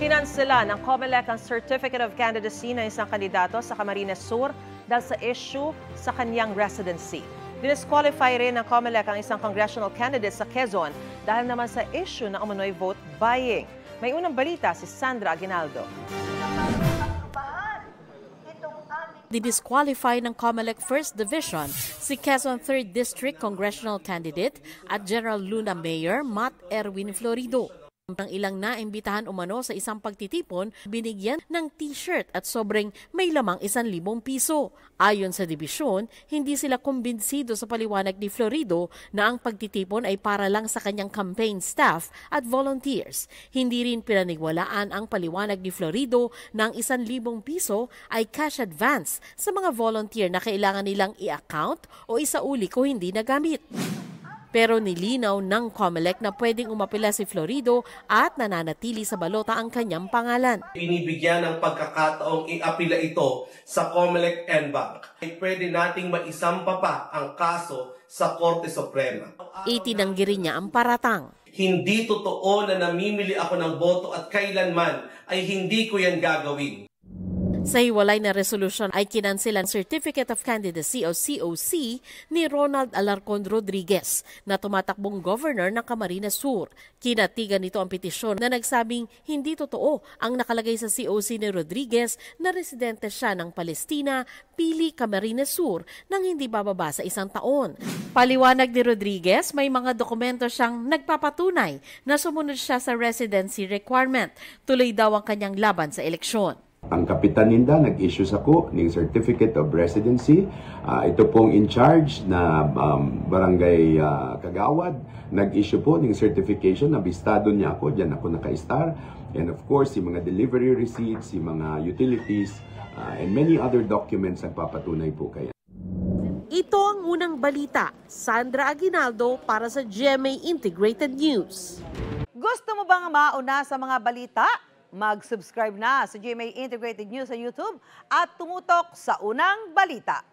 Kinansela ng COMELEC ang Certificate of Candidacy ng isang kandidato sa Camarines Sur dahil sa issue sa kanyang residency. Dinisqualify rin ng COMELEC ang isang congressional candidate sa Quezon dahil naman sa issue ng umano'y vote buying. May unang balita si Sandra Aguinaldo. Didisqualify ng COMELEC 1st Division si Quezon 3rd District Congressional Candidate at General Luna Mayor Matt Erwin Florido. Ang ilang naimbitahan umano sa isang pagtitipon, binigyan ng t-shirt at sobrang may lamang 1,000 piso. Ayon sa dibisyon, hindi sila kumbinsido sa paliwanag ni Florido na ang pagtitipon ay para lang sa kanyang campaign staff at volunteers. Hindi rin pinanigwalaan ang paliwanag ni Florido na ang 1,000 piso ay cash advance sa mga volunteer na kailangan nilang i-account o isauli kung hindi nagamit. Pero nilinaw ng COMELEC na pwedeng umapila si Florido at nananatili sa balota ang kanyang pangalan. Binibigyan ng pagkakataong i-apila ito sa COMELEC NBank. Pwede nating maisampa pa ang kaso sa Korte Suprema. Itinanggi rin niya ang paratang. Hindi totoo na namimili ako ng boto at kailanman ay hindi ko yan gagawin. Sa hiwalay na resolusyon ay kinansilan Certificate of Candidacy o COC ni Ronald Alarcon Rodriguez na tumatakbong governor ng Camarines Sur. Kinatigan nito ang petisyon na nagsabing hindi totoo ang nakalagay sa COC ni Rodriguez na residente siya ng Palestina, Pili, Camarines Sur nang hindi bababa sa 1 taon. Paliwanag ni Rodriguez, may mga dokumento siyang nagpapatunay na sumunod siya sa residency requirement. Tuloy daw ang kanyang laban sa eleksyon. Ang kapitan ninda nag-issue ako ng Certificate of Residency. Ito pong in charge na barangay Kagawad. Nag-issue po ng certification na bistado niya ako. Diyan ako naka-star. And of course, yung mga delivery receipts, yung mga utilities, and many other documents ang papatunay po kaya. Ito ang unang balita. Sandra Aguinaldo para sa GMA Integrated News. Gusto mo bang mauna sa mga balita? Mag-subscribe na sa GMA Integrated News sa YouTube at tumutok sa unang balita.